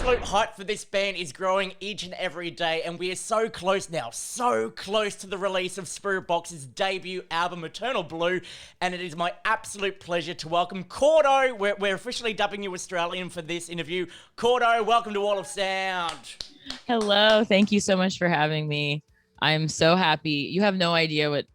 absolute hype for this band is growing each and every day, and we are so close now, so close to the release of Spiritbox's debut album, Eternal Blue, and it is my absolute pleasure to welcome Cordo. We're officially dubbing you Australian for this interview. Cordo, welcome to Wall of Sound. Hello, thank you so much for having me. I'm so happy. You have no idea what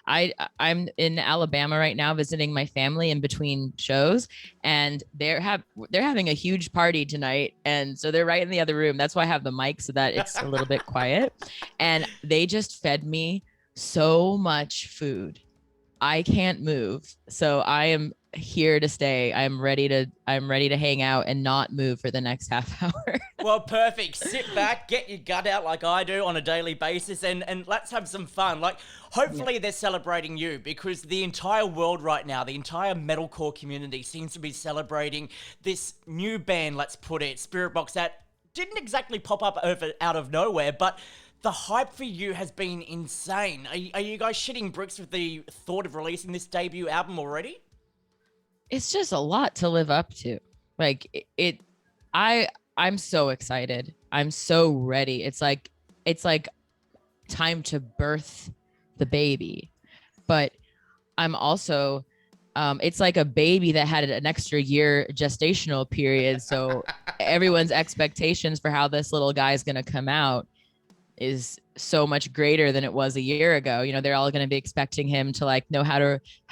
I'm in Alabama right now visiting my family in between shows, and they're having a huge party tonight, and so they're right in the other room. That's why I have the mic so that it's a little bit quiet. And they just fed me so much food. I can't move. So I am here to stay. I'm ready to hang out and not move for the next half hour. Well, perfect. Sit back, get your gut out like I do on a daily basis, and let's have some fun. Like, hopefully they're celebrating you, because the entire world right now, the entire metalcore community seems to be celebrating this new band, let's put it, Spiritbox, that didn't exactly pop up out of nowhere, but the hype for you has been insane. Are you guys shitting bricks with the thought of releasing this debut album already? It's just a lot to live up to. Like I'm so excited. I'm so ready. It's like time to birth the baby. But I'm also it's like a baby that had an extra year gestational period. So everyone's expectations for how this little guy is going to come out is so much greater than it was a year ago. You know, they're all going to be expecting him to like know how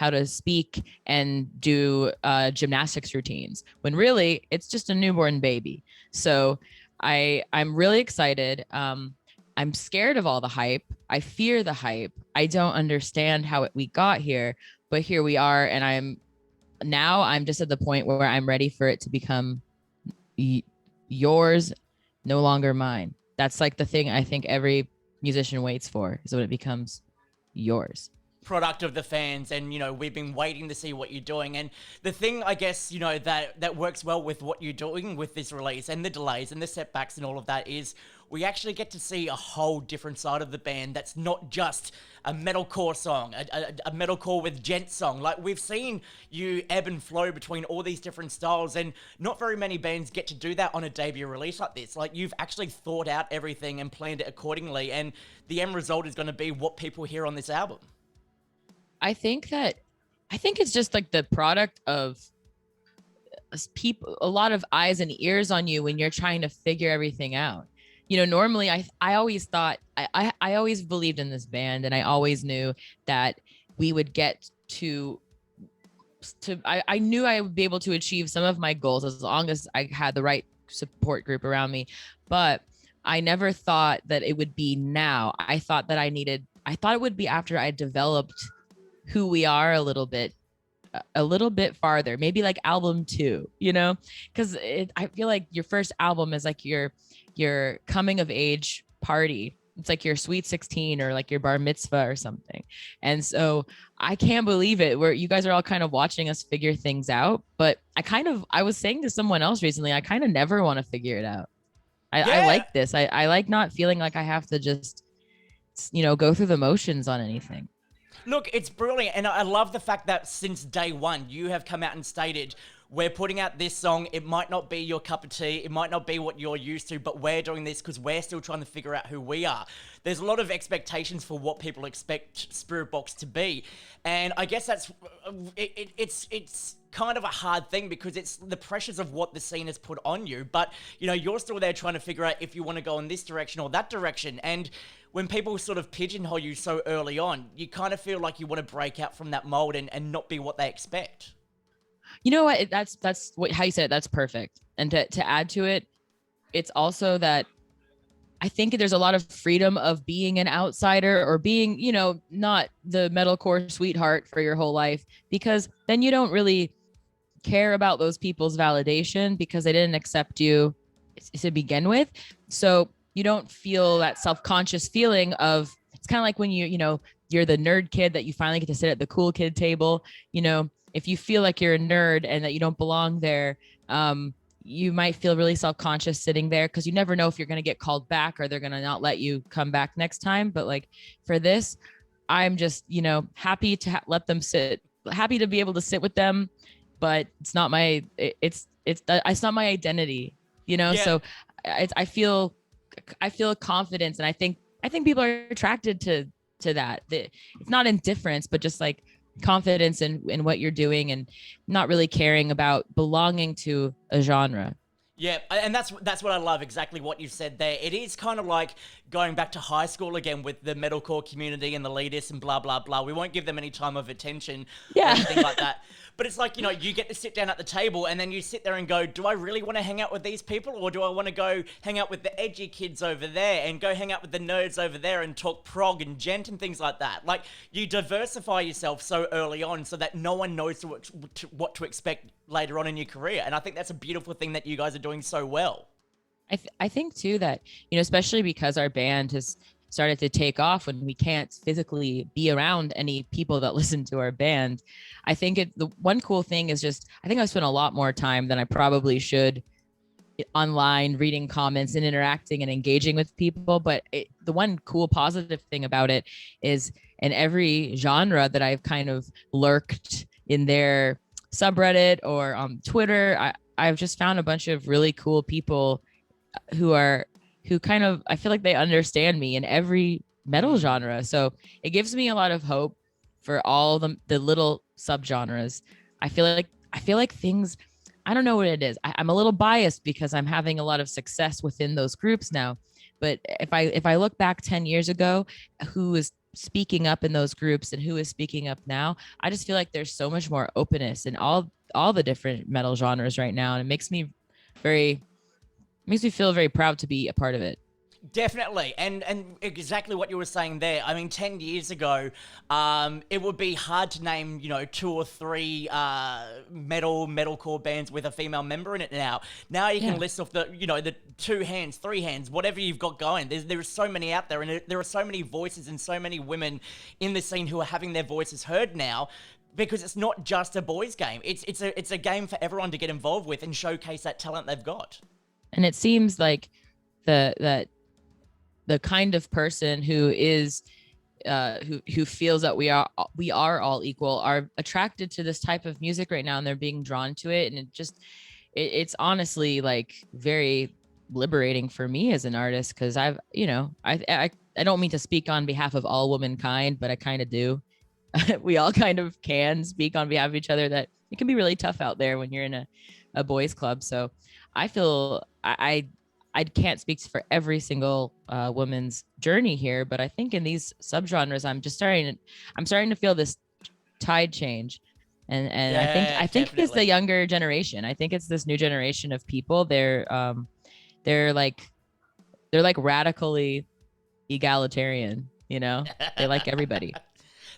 to speak and do gymnastics routines, when really it's just a newborn baby. So I'm really excited. I'm scared of all the hype. I fear the hype. I don't understand how we got here, but here we are. And I'm just at the point where I'm ready for it to become yours, no longer mine. That's like the thing I think every musician waits for, is when it becomes yours. Product of the fans, and we've been waiting to see what you're doing. And the thing, I guess, that works well with what you're doing with this release and the delays and the setbacks and all of that is we actually get to see a whole different side of the band that's not just a metalcore song, a metalcore with gent song. Like, we've seen you ebb and flow between all these different styles, and not very many bands get to do that on a debut release like this. Like, you've actually thought out everything and planned it accordingly, and the end result is going to be what people hear on this album. I think it's just like the product of people, a lot of eyes and ears on you when you're trying to figure everything out. Normally I always thought, I always believed in this band, and I always knew that we would get to I knew I would be able to achieve some of my goals as long as I had the right support group around me. But I never thought that it would be now. I thought it would be after I developed who we are a little bit farther, maybe like album 2, because I feel like your first album is like your coming of age party. It's like your sweet 16 or like your bar mitzvah or something. And so I can't believe it, where you guys are all kind of watching us figure things out. But I was saying to someone else recently, I kind of never want to figure it out. I like this. I like not feeling like I have to just, go through the motions on anything. Look, it's brilliant, and I love the fact that since day one, you have come out and stated, we're putting out this song, it might not be your cup of tea, it might not be what you're used to, but we're doing this because we're still trying to figure out who we are. There's a lot of expectations for what people expect Spiritbox to be, and I guess that's, it's kind of a hard thing, because it's the pressures of what the scene has put on you, but, you're still there trying to figure out if you want to go in this direction or that direction, and when people sort of pigeonhole you so early on, you kind of feel like you want to break out from that mold and not be what they expect. You know what? That's how you said it. That's perfect. And to add to it, it's also that I think there's a lot of freedom of being an outsider or being, not the metalcore sweetheart for your whole life, because then you don't really care about those people's validation because they didn't accept you to begin with. So you don't feel that self-conscious feeling of, it's kind of like when you're the nerd kid that you finally get to sit at the cool kid table. If you feel like you're a nerd and that you don't belong there, you might feel really self-conscious sitting there, because you never know if you're going to get called back or they're going to not let you come back next time. But like for this, I'm just, happy to let them sit, happy to be able to sit with them, but it's not my, it's not my identity, Yeah. So I feel confidence, and I think people are attracted to that. It's not indifference, but just like confidence in what you're doing, and not really caring about belonging to a genre. Yeah, and that's what I love, exactly what you said there. It is kind of like going back to high school again with the metalcore community and the elitists and blah, blah, blah. We won't give them any time of attention or anything like that. But it's like, you know, you get to sit down at the table and then you sit there and go, do I really want to hang out with these people, or do I want to go hang out with the edgy kids over there and go hang out with the nerds over there and talk prog and gent and things like that? Like, you diversify yourself so early on so that no one knows what to expect later on in your career. And I think that's a beautiful thing that you guys are doing so well. I think too that, you know, especially because our band has started to take off when we can't physically be around any people that listen to our band. I think the one cool thing is just, I think I spent a lot more time than I probably should online reading comments and interacting and engaging with people. But the one cool positive thing about it is, in every genre that I've kind of lurked in their subreddit or on Twitter, I've just found a bunch of really cool people who kind of, I feel like they understand me in every metal genre. So it gives me a lot of hope for all the little subgenres. I feel like things, I don't know what it is. I'm a little biased because I'm having a lot of success within those groups now. But if I look back 10 years ago, who was speaking up in those groups and who is speaking up now, I just feel like there's so much more openness in all the different metal genres right now. And it makes me feel very proud to be a part of it. Definitely, and exactly what you were saying there. I mean, 10 years ago, it would be hard to name, you know, 2 or 3 metalcore bands with a female member in it now. Now you can list off the 2 hands, 3 hands, whatever you've got going. There are so many out there, and there are so many voices and so many women in the scene who are having their voices heard now. Because it's not just a boys' game. It's a game for everyone to get involved with and showcase that talent they've got. And it seems like the kind of person who is who feels that we are all equal are attracted to this type of music right now, and they're being drawn to it. And it's honestly like very liberating for me as an artist, because I don't mean to speak on behalf of all womankind, but I kind of do. We all kind of can speak on behalf of each other, that it can be really tough out there when you're in a boys club. So I feel I can't speak for every single woman's journey here, but I think in these subgenres, I'm starting to feel this tide change. And yeah, I think it's the younger generation. I think it's this new generation of people. They're like radically egalitarian, you know? They like everybody.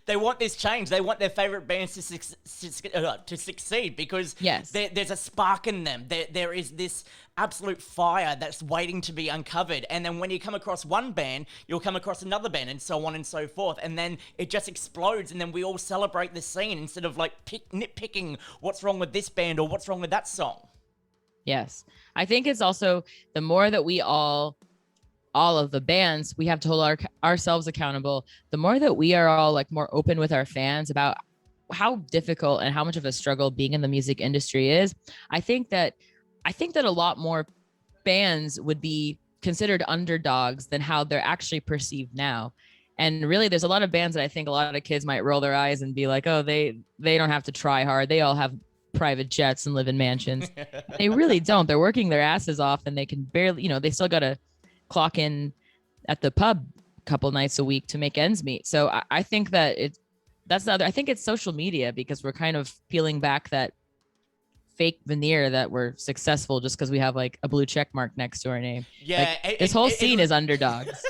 They want this change. They want their favorite bands to succeed because there's a spark in them. There is this absolute fire that's waiting to be uncovered. And then when you come across one band, you'll come across another band, and so on and so forth. And then it just explodes, and then we all celebrate the scene instead of like nitpicking what's wrong with this band or what's wrong with that song. Yes. I think it's also the more that we all of the bands, we have to hold ourselves accountable. The more that we are all like more open with our fans about how difficult and how much of a struggle being in the music industry is, I think that a lot more bands would be considered underdogs than how they're actually perceived now. And really, there's a lot of bands that I think a lot of kids might roll their eyes and be like, oh, they don't have to try hard. They all have private jets and live in mansions. They really don't. They're working their asses off, and they can barely, they still got to clock in at the pub a couple nights a week to make ends meet. So I think that I think it's social media, because we're kind of peeling back that fake veneer that we're successful just because we have like a blue check mark next to our name. Yeah. Like, this whole scene is underdogs.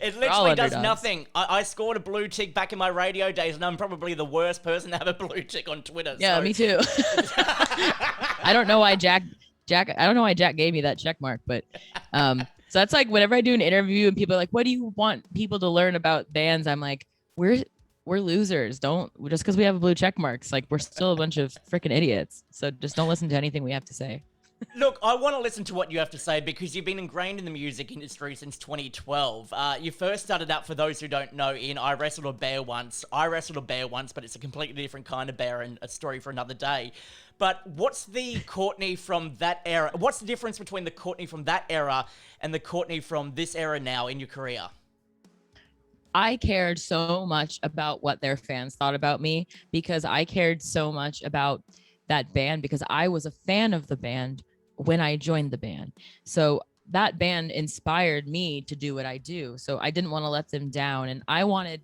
It literally does nothing. I scored a blue tick back in my radio days, and I'm probably the worst person to have a blue tick on Twitter. Yeah, me too. I don't know why Jack gave me that check mark, but so that's like whenever I do an interview and people are like, what do you want people to learn about bands? I'm like, we're losers. Just because we have blue check marks, like we're still a bunch of freaking idiots. So just don't listen to anything we have to say. Look, I want to listen to what you have to say because you've been ingrained in the music industry since 2012. You first started out, for those who don't know, in I Wrestled a Bear Once. I Wrestled a Bear Once, but it's a completely different kind of bear and a story for another day. But what's the Courtney from that era? What's the difference between the Courtney from that era and the Courtney from this era now in your career? I cared so much about what their fans thought about me because I cared so much about that band because I was a fan of the band when I joined the band. So that band inspired me to do what I do. So I didn't want to let them down. And I wanted,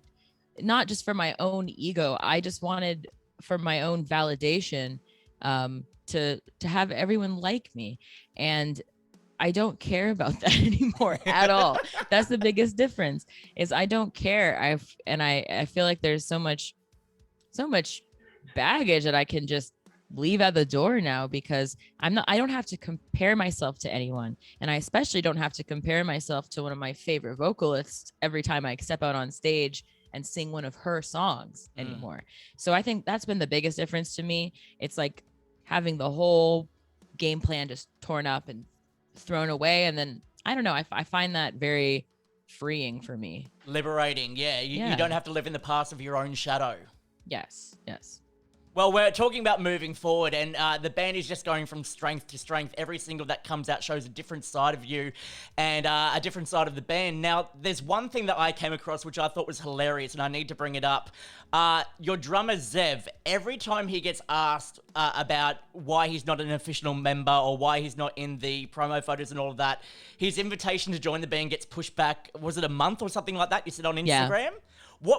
not just for my own ego, I just wanted for my own validation, to have everyone like me. And I don't care about that anymore at all. That's the biggest difference is I don't care. I feel like there's so much baggage that I can just leave at the door now because I don't have to compare myself to anyone. And I especially don't have to compare myself to one of my favorite vocalists every time I step out on stage and sing one of her songs anymore. So I think that's been the biggest difference to me. It's like having the whole game plan just torn up and thrown away. And then I don't know, I find that very freeing for me. Liberating, yeah. You don't have to live in the past of your own shadow. Yes. Well, we're talking about moving forward, and the band is just going from strength to strength. Every single that comes out shows a different side of you and a different side of the band. Now, there's one thing that I came across which I thought was hilarious, and I need to bring it up. Your drummer, Zev, every time he gets asked about why he's not an official member or why he's not in the promo photos and all of that, his invitation to join the band gets pushed back, was it a month or something like that? You said on Instagram?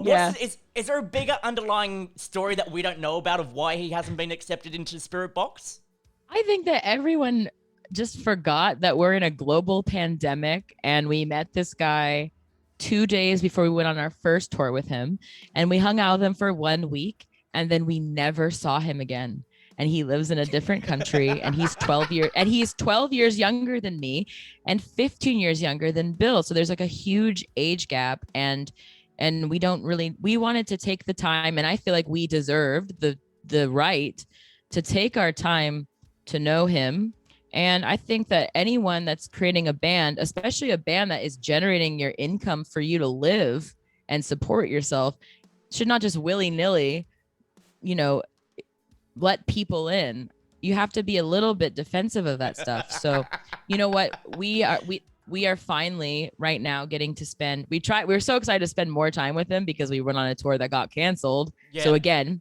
Yeah. Is there a bigger underlying story that we don't know about of why he hasn't been accepted into Spiritbox? I think that everyone just forgot that we're in a global pandemic and we met this guy 2 days before we went on our first tour with him and we hung out with him for 1 week and then we never saw him again. And he lives in a different country and he's 12 years younger than me and 15 years younger than Bill. So there's like a huge age gap and we wanted to take the time, and I feel like we deserved the right to take our time to know him. And I think that anyone that's creating a band, especially a band that is generating your income for you to live and support yourself, should not just willy-nilly, let people in. You have to be a little bit defensive of that stuff. So, you know what? We are finally right now getting to spend. We were so excited to spend more time with him because we went on a tour that got canceled. Yeah. So again,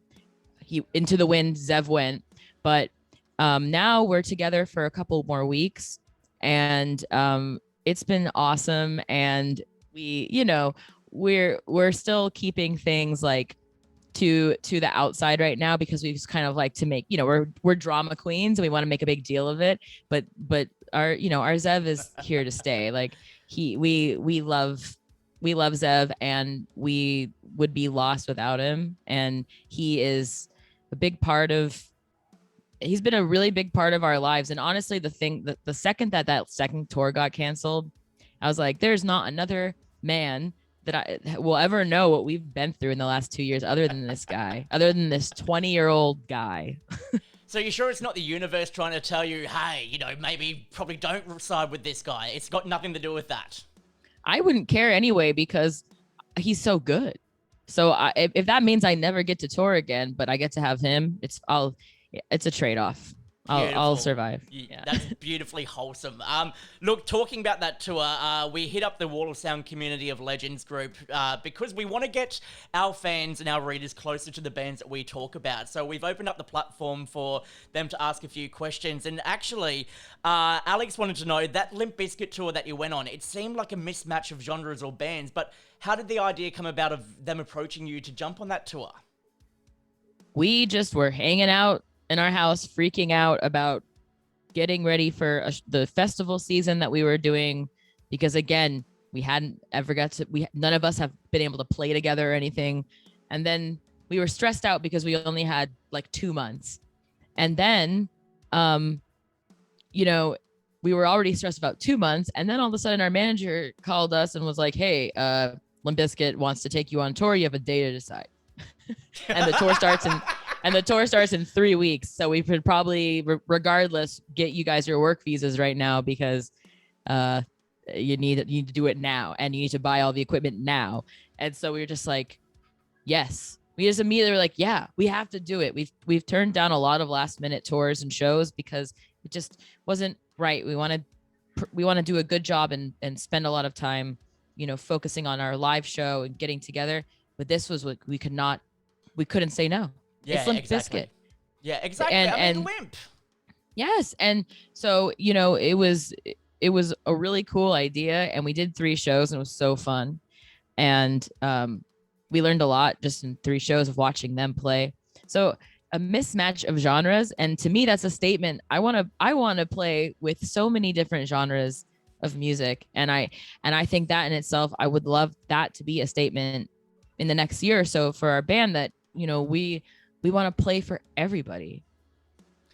he into the wind, Zev went, but now we're together for a couple more weeks and it's been awesome. And we're still keeping things like to the outside right now because we just kind of like to make, we're drama queens and we want to make a big deal of it. But our Zev is here to stay. Like we love Zev and we would be lost without him. And he is he's been a really big part of our lives. And honestly, the second that second tour got canceled, I was like, there's not another man that I will ever know what we've been through in the last 2 years other than this guy, other than this 20-year-old guy. So you're sure it's not the universe trying to tell you, hey, probably don't side with this guy. It's got nothing to do with that. I wouldn't care anyway because he's so good. So if that means I never get to tour again, but I get to have him, it's a trade-off. I'll survive. Yeah. That's beautifully wholesome. Look, talking about that tour, we hit up the Wall of Sound Community of Legends group because we want to get our fans and our readers closer to the bands that we talk about. So we've opened up the platform for them to ask a few questions. And actually, Alex wanted to know that Limp Bizkit tour that you went on, it seemed like a mismatch of genres or bands, but how did the idea come about of them approaching you to jump on that tour? We just were hanging out in our house, freaking out about getting ready for the festival season that we were doing, because again, we hadn't ever none of us have been able to play together or anything. And then we were stressed out because we only had like 2 months. And then, we were already stressed about 2 months. And then all of a sudden our manager called us and was like, hey, Limp Bizkit wants to take you on tour. You have a day to decide. And the tour starts And the tour starts in 3 weeks. So we could probably, regardless, get you guys your work visas right now because you need to do it now and you need to buy all the equipment now. And so we were just like, yes. We just immediately were like, yeah, we have to do it. We've turned down a lot of last minute tours and shows because it just wasn't right. We want to do a good job and spend a lot of time, focusing on our live show and getting together. But this was what we couldn't say no. Yeah, It's Limp exactly. Bizkit. Yeah, exactly. I mean, Limp. Yes. And so, it was a really cool idea. And we did 3 shows and it was so fun. And we learned a lot just in 3 shows of watching them play. So a mismatch of genres. And to me, that's a statement. I want to play with so many different genres of music. And I think that in itself, I would love that to be a statement in the next year or so for our band that, we want to play for everybody.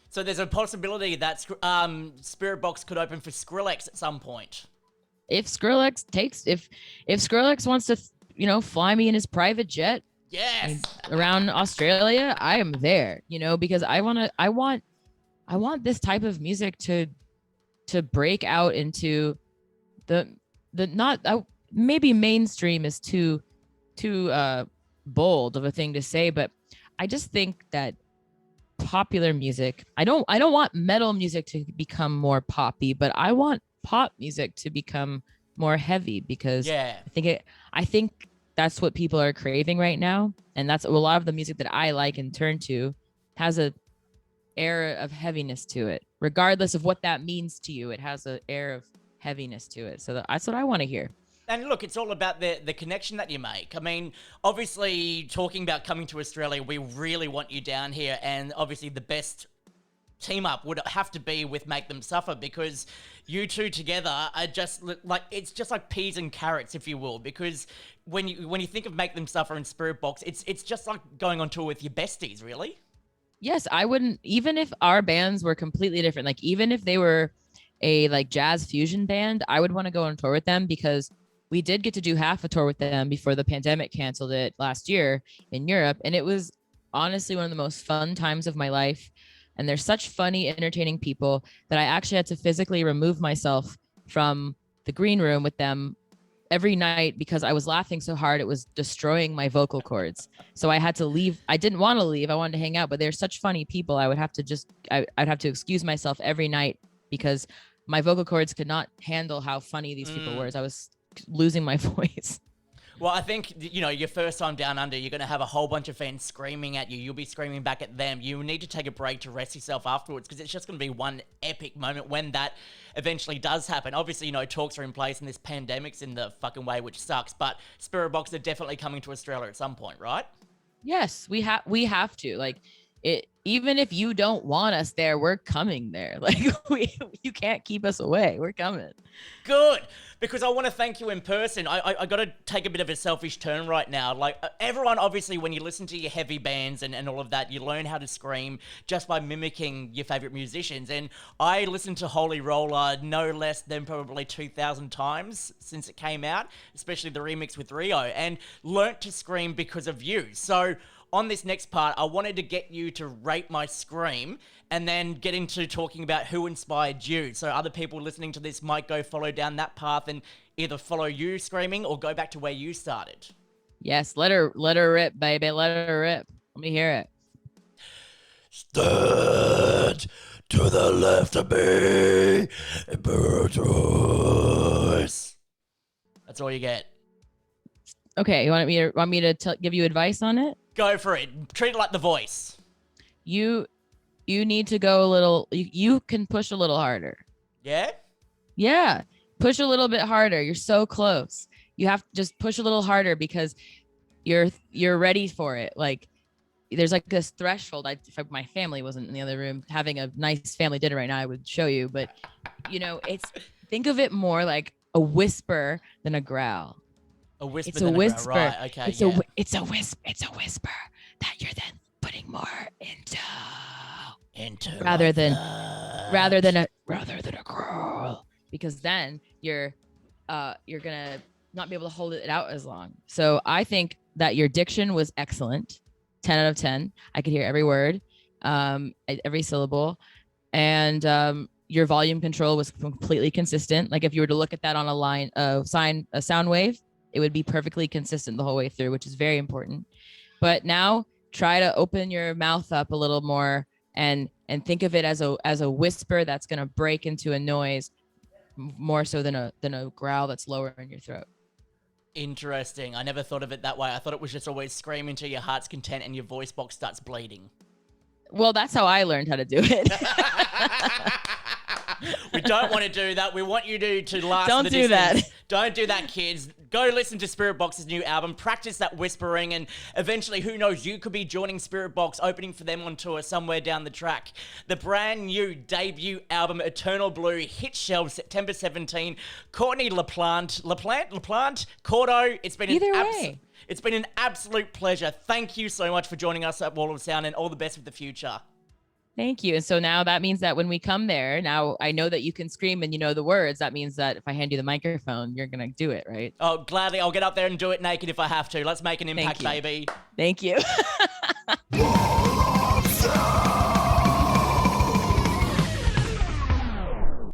So there's a possibility that Spiritbox could open for Skrillex at some point. If Skrillex wants to, fly me in his private jet, yes, around Australia, I am there, because I want this type of music to break out into the not maybe mainstream is too bold of a thing to say, but I just think that popular music, I don't want metal music to become more poppy, but I want pop music to become more heavy because I think that's what people are craving right now. And that's a lot of the music that I like and turn to has a air of heaviness to it. Regardless of what that means to you, it has an air of heaviness to it. So that's what I want to hear. And look, it's all about the connection that you make. I mean, obviously, talking about coming to Australia, we really want you down here. And obviously, the best team up would have to be with Make Them Suffer because you two together are just like, it's just like peas and carrots, if you will. Because when you think of Make Them Suffer and Spiritbox, it's just like going on tour with your besties, really. Yes, I wouldn't, even if our bands were completely different, like even if they were a like jazz fusion band, I would want to go on tour with them because we did get to do half a tour with them before the pandemic canceled it last year in Europe. And it was honestly one of the most fun times of my life. And they're such funny, entertaining people that I actually had to physically remove myself from the green room with them every night because I was laughing so hard it was destroying my vocal cords. So I had to leave. I didn't want to leave. I wanted to hang out, but they're such funny people. I would have to I'd have to excuse myself every night because my vocal cords could not handle how funny these people were. So I was losing my voice. Well, I think, your first time down under, you're going to have a whole bunch of fans screaming at you. You'll be screaming back at them. You need to take a break to rest yourself afterwards because it's just going to be one epic moment when that eventually does happen. Obviously, talks are in place and this pandemic's in the fucking way, which sucks. But Spiritbox are definitely coming to Australia at some point, right? Yes, we have to. Like, even if you don't want us there, we're coming there. Like you can't keep us away. We're coming. Good, because I want to thank you in person. I got to take a bit of a selfish turn right now. Like everyone, obviously, when you listen to your heavy bands and all of that, you learn how to scream just by mimicking your favorite musicians. And I listened to Holy Roller no less than probably 2,000 times since it came out, especially the remix with Rio, and learnt to scream because of you. So on this next part, I wanted to get you to rate my scream and then get into talking about who inspired you. So other people listening to this might go follow down that path and either follow you screaming or go back to where you started. Yes, let her rip, baby. Let her rip. Let me hear it. Stand to the left of me, Imperatrice. That's all you get. Okay, you want me to give you advice on it? Go for it. Treat it like The Voice. You need to go a little. You can push a little harder. Yeah? Yeah. Push a little bit harder. You're so close. You have to just push a little harder because you're ready for it. Like there's like this threshold. If my family wasn't in the other room having a nice family dinner right now, I would show you. But think of it more like a whisper than a growl. A whisper. It's a whisper. Right. Okay. It's a whisper that you're then putting more into rather than a growl, because then you're gonna not be able to hold it out as long. So I think that your diction was excellent 10 out of 10. I could hear every word, every syllable. And your volume control was completely consistent. Like if you were to look at that on a line of a sound wave, it would be perfectly consistent the whole way through, which is very important. But now try to open your mouth up a little more and think of it as a whisper that's going to break into a noise more so than a growl that's lower in your throat. Interesting. I never thought of it that way. I thought it was just always screaming to your heart's content and your voice box starts bleeding. Well, that's how I learned how to do it. We don't want to do that. We want you to last Don't the do distance. that. Don't do that, kids. Go listen to Spiritbox's new album. Practice that whispering, and eventually, who knows, you could be joining Spiritbox, opening for them on tour somewhere down the track. The brand new debut album, Eternal Blue, hit shelves September 17. Courtney LaPlante, Cordo. It's been an absolute pleasure. Thank you so much for joining us at Wall of Sound, and all the best with the future. Thank you. And so now that means that when we come there, now I know that you can scream and you know the words. That means that if I hand you the microphone, you're going to do it, right? Oh, gladly. I'll get up there and do it naked if I have to. Let's make an impact, baby. Thank you.